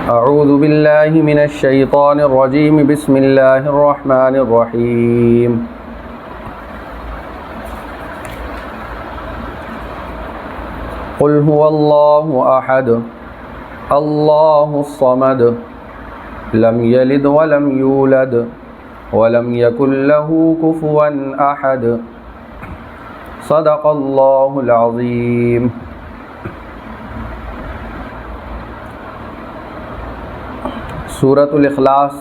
اعوذ باللہ من الشیطان الرجیم بسم اللہ الرحمن الرحیم قل هو اللہ احد اللہ الصمد لم یلد ولم یولد ولم یکن له کفوا احد صدق اللہ العظیم۔ سورۃ الاخلاص،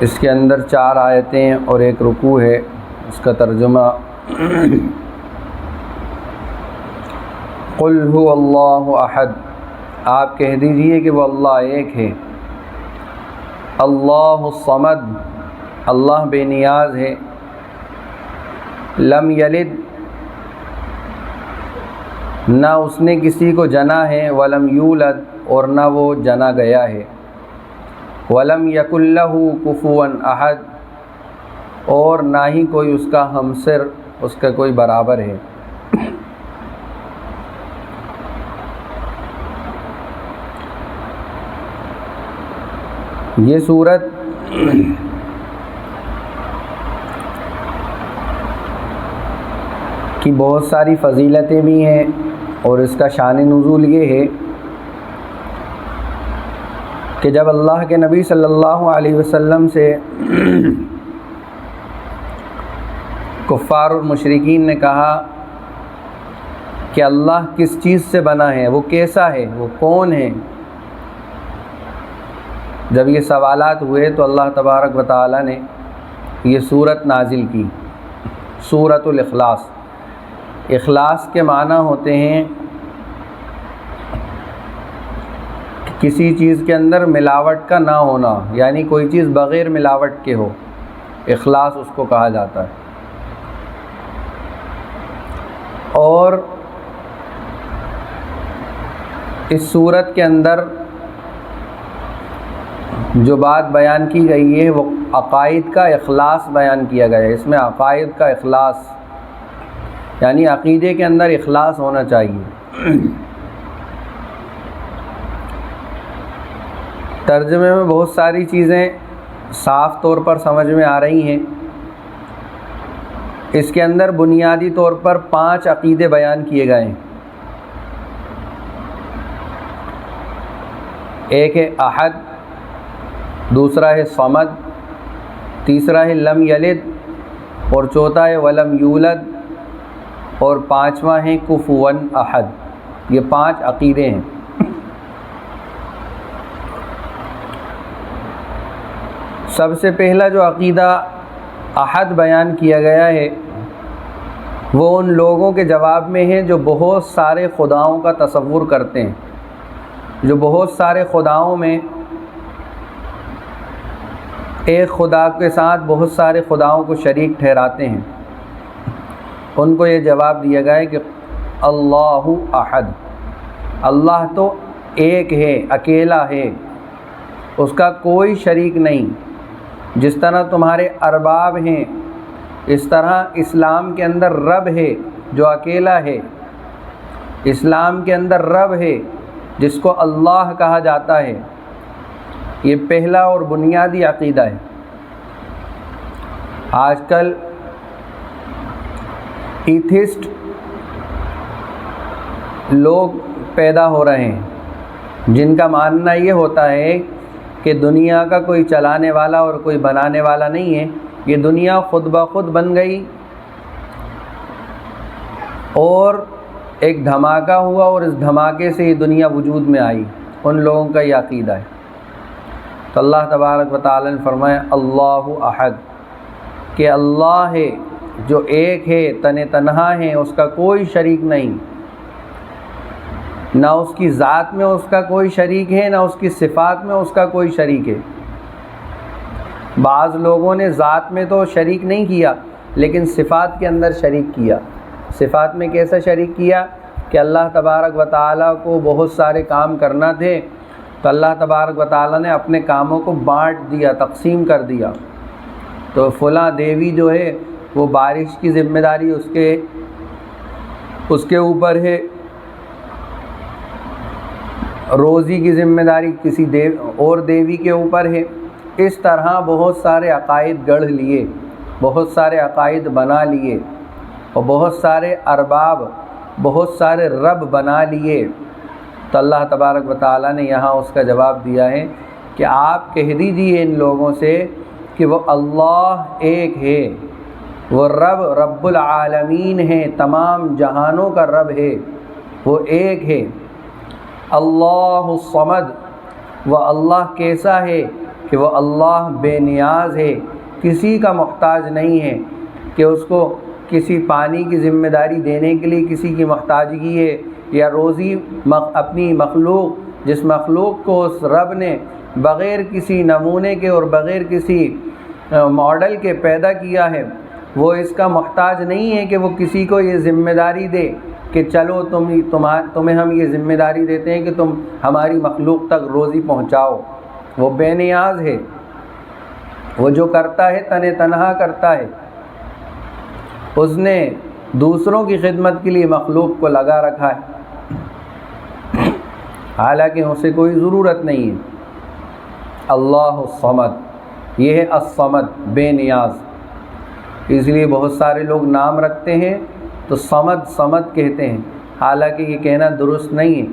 اس کے اندر 4 آیتیں اور 1 رکوع ہے۔ اس کا ترجمہ قل هو اللہ احد، آپ کہہ دیجئے کہ وہ اللہ ایک ہے۔ اللہ الصمد، اللہ بے نیاز ہے۔ لم یلد، نہ اس نے کسی کو جنا ہے، ولم یولد، اور نہ وہ جنا گیا ہے، ولم یکن لہ کفوا احد، اور نہ ہی کوئی اس کا ہمسر، اس کا کوئی برابر ہے۔ یہ سورت کی بہت ساری فضیلتیں بھی ہیں، اور اس کا شان نزول یہ ہے کہ جب اللہ کے نبی صلی اللہ علیہ وسلم سے کفار اور مشرکین نے کہا کہ اللہ کس چیز سے بنا ہے، وہ کیسا ہے، وہ کون ہے، جب یہ سوالات ہوئے تو اللہ تبارک و تعالی نے یہ سورت نازل کی، سورۃ الاخلاص۔ اخلاص کے معنی ہوتے ہیں کہ کسی چیز کے اندر ملاوٹ کا نہ ہونا، یعنی کوئی چیز بغیر ملاوٹ کے ہو، اخلاص اس کو کہا جاتا ہے۔ اور اس سورت کے اندر جو بات بیان کی گئی ہے وہ عقائد کا اخلاص بیان کیا گیا ہے۔ اس میں عقائد کا اخلاص یعنی عقیدے کے اندر اخلاص ہونا چاہیے۔ ترجمے میں بہت ساری چیزیں صاف طور پر سمجھ میں آ رہی ہیں۔ اس کے اندر بنیادی طور پر 5 عقیدے بیان کیے گئے ہیں۔ ایک ہے احد، دوسرا ہے صمد، تیسرا ہے لم یلد، اور چوتھا ہے ولم یولد، اور 5واں ہے کفوا احد۔ یہ 5 عقیدے ہیں۔ سب سے پہلا جو عقیدہ احد بیان کیا گیا ہے وہ ان لوگوں کے جواب میں ہے جو بہت سارے خداؤں کا تصور کرتے ہیں، جو بہت سارے خداؤں میں ایک خدا کے ساتھ بہت سارے خداؤں کو شریک ٹھہراتے ہیں۔ ان کو یہ جواب دیا گیا ہے کہ اللہ احد، اللہ تو ایک ہے، اکیلا ہے، اس کا کوئی شریک نہیں۔ جس طرح تمہارے ارباب ہیں، اس طرح اسلام کے اندر رب ہے جو اکیلا ہے۔ اسلام کے اندر رب ہے جس کو اللہ کہا جاتا ہے۔ یہ پہلا اور بنیادی عقیدہ ہے۔ آج کل ایتھسٹ لوگ پیدا ہو رہے ہیں جن کا ماننا یہ ہوتا ہے کہ دنیا کا کوئی چلانے والا اور کوئی بنانے والا نہیں ہے، یہ دنیا خود بخود بن گئی اور ایک دھماکہ ہوا اور اس دھماکے سے یہ دنیا وجود میں آئی۔ ان لوگوں کا یہ عقیدہ ہے۔ تو اللہ تبارک و تعالی نے فرمایا اللہ احد، کہ اللہ ہے جو ایک ہے، تنہا ہے، اس کا کوئی شریک نہیں، نہ اس کی ذات میں اس کا کوئی شریک ہے، نہ اس کی صفات میں اس کا کوئی شریک ہے۔ بعض لوگوں نے ذات میں تو شریک نہیں کیا لیکن صفات کے اندر شریک کیا۔ صفات میں کیسا شریک کیا کہ اللہ تبارک و تعالیٰ کو بہت سارے کام کرنا تھے تو اللہ تبارک و تعالیٰ نے اپنے کاموں کو بانٹ دیا، تقسیم کر دیا۔ تو فلاں دیوی جو ہے وہ بارش کی ذمہ داری اس کے اوپر ہے، روزی کی ذمہ داری کسی اور دیوی کے اوپر ہے۔ اس طرح بہت سارے عقائد گڑھ لیے، بہت سارے عقائد بنا لیے، اور بہت سارے ارباب، بہت سارے رب بنا لیے۔ تو اللہ تبارک و تعالیٰ نے یہاں اس کا جواب دیا ہے کہ آپ کہہ دیجئے ان لوگوں سے کہ وہ اللہ ایک ہے، وہ رب العالمین ہے، تمام جہانوں کا رب ہے، وہ ایک ہے۔ اللہ الصمد، وہ اللہ کیسا ہے کہ وہ اللہ بے نیاز ہے، کسی کا محتاج نہیں ہے کہ اس کو کسی پانی کی ذمہ داری دینے کے لیے کسی کی محتاجگی ہے، یا روزی اپنی مخلوق، جس مخلوق کو اس رب نے بغیر کسی نمونے کے اور بغیر کسی ماڈل کے پیدا کیا ہے، وہ اس کا محتاج نہیں ہے کہ وہ کسی کو یہ ذمہ داری دے کہ چلو تمہیں ہم یہ ذمہ داری دیتے ہیں کہ تم ہماری مخلوق تک روزی پہنچاؤ۔ وہ بے نیاز ہے، وہ جو کرتا ہے تنہا کرتا ہے۔ اس نے دوسروں کی خدمت کے لیے مخلوق کو لگا رکھا ہے، حالانکہ اسے کوئی ضرورت نہیں ہے۔ اللہ الصمد، یہ ہے الصمد، بے نیاز۔ اس لیے بہت سارے لوگ نام رکھتے ہیں تو صمد کہتے ہیں، حالانکہ یہ کہنا درست نہیں ہے،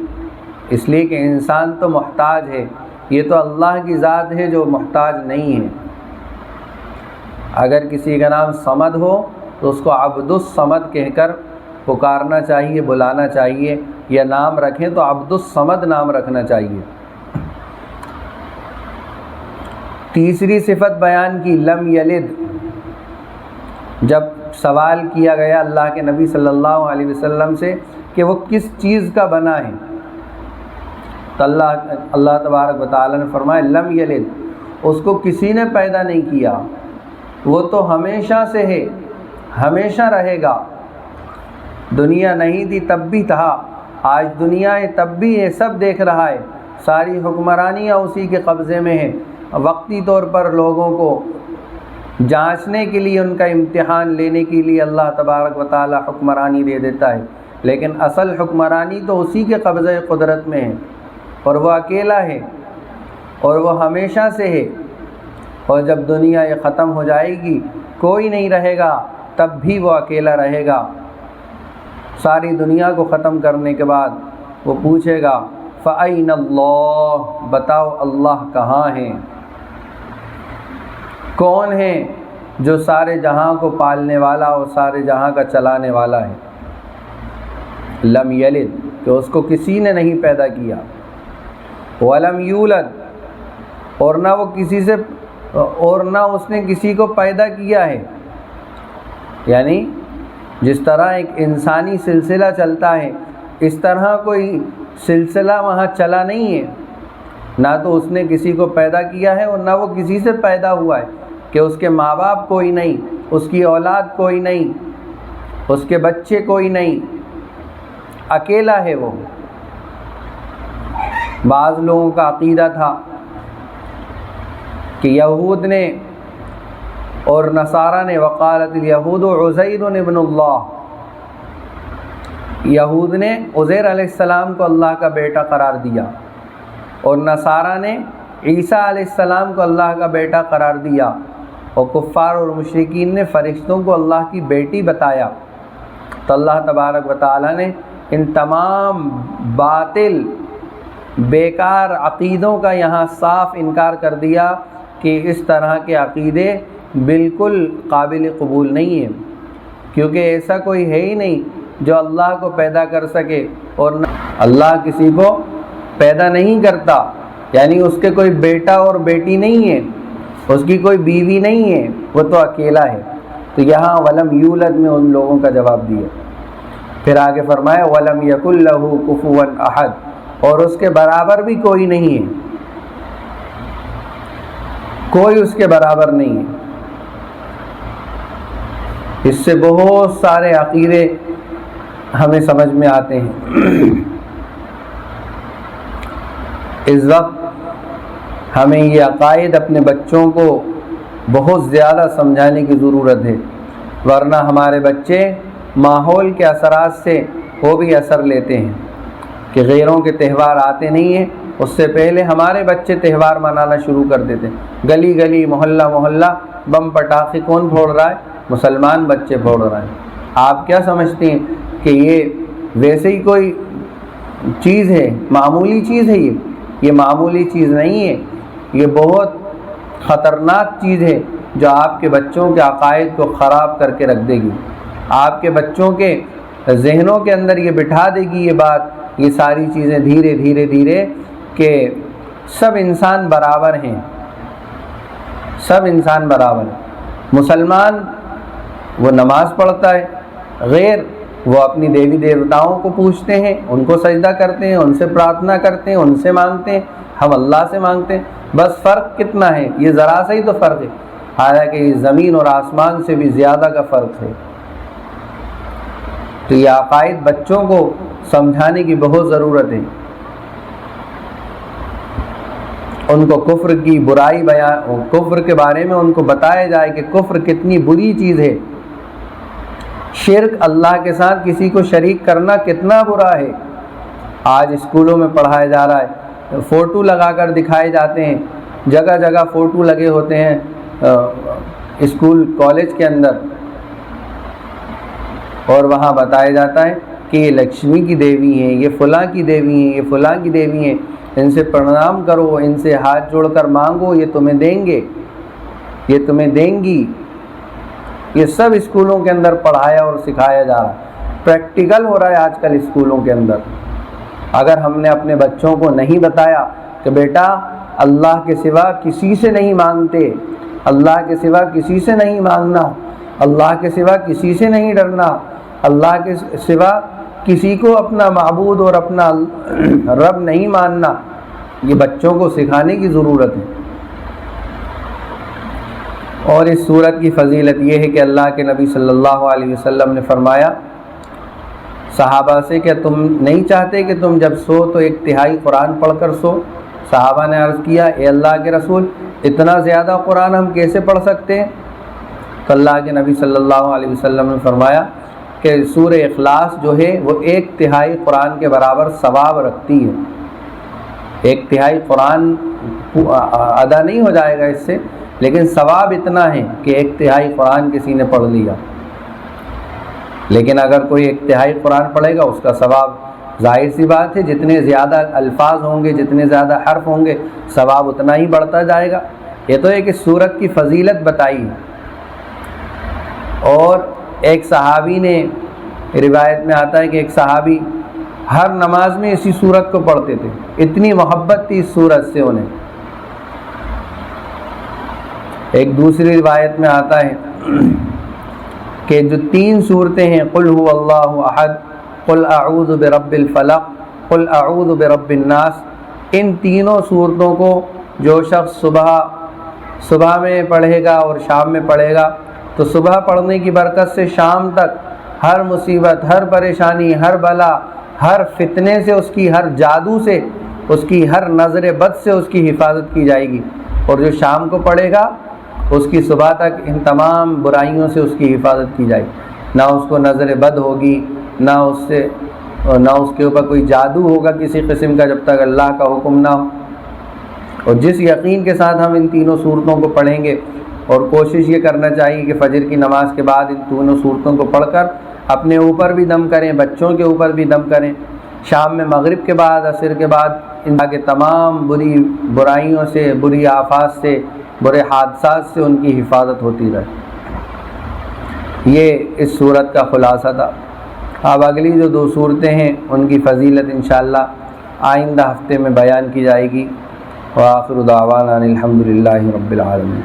اس لیے کہ انسان تو محتاج ہے، یہ تو اللہ کی ذات ہے جو محتاج نہیں ہے۔ اگر کسی کا نام صمد ہو تو اس کو عبد الصمد کہہ کر پکارنا چاہیے، بلانا چاہیے، یا نام رکھیں تو عبد الصمد نام رکھنا چاہیے۔ تیسری صفت بیان کی، لم یلد۔ جب سوال کیا گیا اللہ کے نبی صلی اللہ علیہ وسلم سے کہ وہ کس چیز کا بنا ہے، تو اللہ تبارک و تعالیٰ نے فرمایا لم یلد، اس کو کسی نے پیدا نہیں کیا، وہ تو ہمیشہ سے ہے، ہمیشہ رہے گا۔ دنیا نہیں تھی تب بھی تھا، آج دنیا ہے تب بھی ہے، سب دیکھ رہا ہے، ساری حکمرانیاں اسی کے قبضے میں ہیں۔ وقتی طور پر لوگوں کو جانچنے کے لیے، ان کا امتحان لینے کے لیے اللہ تبارک و تعالیٰ حکمرانی دے دیتا ہے، لیکن اصل حکمرانی تو اسی کے قبضۂ قدرت میں ہے، اور وہ اکیلا ہے، اور وہ ہمیشہ سے ہے۔ اور جب دنیا یہ ختم ہو جائے گی، کوئی نہیں رہے گا، تب بھی وہ اکیلا رہے گا۔ ساری دنیا کو ختم کرنے کے بعد وہ پوچھے گا فَأَيْنَ اللَّهُ، بتاؤ اللہ کہاں ہیں، کون ہے جو سارے جہاں کو پالنے والا اور سارے جہاں کا چلانے والا ہے۔ لم یلد، کہ اس کو کسی نے نہیں پیدا کیا، ولم یولد، اور نہ وہ کسی سے، اور نہ اس نے کسی کو پیدا کیا ہے۔ یعنی جس طرح ایک انسانی سلسلہ چلتا ہے، اس طرح کوئی سلسلہ وہاں چلا نہیں ہے، نہ تو اس نے کسی کو پیدا کیا ہے اور نہ وہ کسی سے پیدا ہوا ہے، کہ اس کے ماں باپ کوئی نہیں، اس کی اولاد کوئی نہیں، اس کے بچے کوئی نہیں، اکیلا ہے وہ۔ بعض لوگوں کا عقیدہ تھا کہ یہود نے اور نصارہ نے، وقالت الیہود عزیر ابن اللہ، یہود نے عزیر علیہ السلام کو اللہ کا بیٹا قرار دیا، اور نصارہ نے عیسیٰ علیہ السلام کو اللہ کا بیٹا قرار دیا، اور کفار اور مشرکین نے فرشتوں کو اللہ کی بیٹی بتایا۔ تو اللہ تبارک و تعالیٰ نے ان تمام باطل بیکار عقیدوں کا یہاں صاف انکار کر دیا کہ اس طرح کے عقیدے بالکل قابل قبول نہیں ہیں، کیونکہ ایسا کوئی ہے ہی نہیں جو اللہ کو پیدا کر سکے، اور نہ اللہ کسی کو پیدا نہیں کرتا، یعنی اس کے کوئی بیٹا اور بیٹی نہیں ہے، اس کی کوئی بیوی نہیں ہے، وہ تو اکیلا ہے۔ تو یہاں ولم یولد میں ان لوگوں کا جواب دیا۔ پھر آگے فرمایا ولم یکن لہ کفوا احد، اور اس کے برابر بھی کوئی نہیں ہے، کوئی اس کے برابر نہیں ہے۔ اس سے بہت سارے عقیدے ہمیں سمجھ میں آتے ہیں۔ اس وقت ہمیں یہ عقائد اپنے بچوں کو بہت زیادہ سمجھانے کی ضرورت ہے، ورنہ ہمارے بچے ماحول کے اثرات سے وہ بھی اثر لیتے ہیں۔ کہ غیروں کے تہوار آتے نہیں ہیں، اس سے پہلے ہمارے بچے تہوار منانا شروع کر دیتے، گلی گلی محلہ محلہ بم پٹاخے کون پھوڑ رہا ہے؟ مسلمان بچے پھوڑ رہے ہیں۔ آپ کیا سمجھتے ہیں کہ یہ ویسے ہی کوئی چیز ہے، معمولی چیز ہے؟ یہ معمولی چیز نہیں ہے، یہ بہت خطرناک چیز ہے جو آپ کے بچوں کے عقائد کو خراب کر کے رکھ دے گی، آپ کے بچوں کے ذہنوں کے اندر یہ بٹھا دے گی یہ بات، یہ ساری چیزیں دھیرے دھیرے دھیرے کہ سب انسان برابر ہیں، سب انسان برابر ہیں۔ مسلمان وہ نماز پڑھتا ہے، غیر وہ اپنی دیوی دیوتاؤں کو پوچھتے ہیں، ان کو سجدہ کرتے ہیں، ان سے پرارتھنا کرتے ہیں، ان سے مانگتے ہیں، ہم اللہ سے مانگتے ہیں۔ بس فرق کتنا ہے؟ یہ ذرا سا ہی تو فرق ہے، حالانکہ یہ زمین اور آسمان سے بھی زیادہ کا فرق ہے۔ تو یہ عقائد بچوں کو سمجھانے کی بہت ضرورت ہے، ان کو کفر کی برائی بیان، کفر کے بارے میں ان کو بتایا جائے کہ کفر کتنی بری چیز ہے، شرک اللہ کے ساتھ کسی کو شریک کرنا کتنا برا ہے۔ آج اسکولوں میں پڑھایا جا رہا ہے، فوٹو لگا کر دکھائے جاتے ہیں، جگہ جگہ فوٹو لگے ہوتے ہیں اسکول کالج کے اندر، اور وہاں بتایا جاتا ہے کہ یہ لکشمی کی دیوی ہیں، یہ فلاں کی دیوی ہیں، یہ فلاں کی دیوی ہیں، ان سے پرنام کرو، ان سے ہاتھ جوڑ کر مانگو، یہ تمہیں دیں گے، یہ تمہیں دیں گی۔ یہ سب اسکولوں کے اندر پڑھایا اور سکھایا جا رہا ہے، پریکٹیکل ہو رہا ہے آج کل اسکولوں کے اندر۔ اگر ہم نے اپنے بچوں کو نہیں بتایا کہ بیٹا اللہ کے سوا کسی سے نہیں مانگتے، اللہ کے سوا کسی سے نہیں مانگنا، اللہ کے سوا کسی سے نہیں ڈرنا، اللہ کے سوا کسی کو اپنا معبود اور اپنا رب نہیں ماننا، یہ بچوں کو سکھانے کی ضرورت ہے۔ اور اس سورت کی فضیلت یہ ہے کہ اللہ کے نبی صلی اللہ علیہ وسلم نے فرمایا صحابہ سے کہ تم نہیں چاہتے کہ تم جب سو تو 1/3 قرآن پڑھ کر سو؟ صحابہ نے عرض کیا اے اللہ کے رسول اتنا زیادہ قرآن ہم کیسے پڑھ سکتے ہیں؟ تو اللہ کے نبی صلی اللہ علیہ وسلم نے فرمایا کہ سورہ اخلاص جو ہے وہ 1/3 قرآن کے برابر ثواب رکھتی ہے۔ 1/3 قرآن ادا نہیں ہو جائے گا اس سے، لیکن ثواب اتنا ہے کہ 1/3 قرآن کسی نے پڑھ لیا۔ لیکن اگر کوئی 1/3 قرآن پڑھے گا اس کا ثواب ظاہر سی بات ہے جتنے زیادہ الفاظ ہوں گے، جتنے زیادہ حرف ہوں گے، ثواب اتنا ہی بڑھتا جائے گا۔ یہ تو ایک سورت کی فضیلت بتائی ہے۔ اور ایک صحابی نے، روایت میں آتا ہے کہ ایک صحابی ہر نماز میں اسی سورت کو پڑھتے تھے، اتنی محبت تھی اس سورت سے انہیں۔ ایک دوسری روایت میں آتا ہے کہ جو 3 صورتیں ہیں قل هو اللہ احد، قل اعوذ برب الفلق، قل اعوذ برب الناس، ان تینوں صورتوں کو جو شخص صبح میں پڑھے گا اور شام میں پڑھے گا تو صبح پڑھنے کی برکت سے شام تک ہر مصیبت، ہر پریشانی، ہر بلا، ہر فتنے سے، اس کی ہر جادو سے، اس کی ہر نظر بد سے اس کی حفاظت کی جائے گی، اور جو شام کو پڑھے گا اس کی صبح تک ان تمام برائیوں سے اس کی حفاظت کی جائے گی، نہ اس کو نظر بد ہوگی، نہ اس کے اوپر کوئی جادو ہوگا کسی قسم کا جب تک اللہ کا حکم نہ ہو۔ اور جس یقین کے ساتھ ہم ان تینوں صورتوں کو پڑھیں گے، اور کوشش یہ کرنا چاہیے کہ فجر کی نماز کے بعد ان تینوں صورتوں کو پڑھ کر اپنے اوپر بھی دم کریں، بچوں کے اوپر بھی دم کریں، شام میں مغرب کے بعد، عصر کے بعد، ان کے تمام بری برائیوں سے، بری آفات سے، برے حادثات سے ان کی حفاظت ہوتی رہے۔ یہ اس صورت کا خلاصہ تھا۔ اب اگلی جو 2 صورتیں ہیں ان کی فضیلت انشاءاللہ آئندہ ہفتے میں بیان کی جائے گی۔ وآخر دعوانا الحمدللہ رب العالمین۔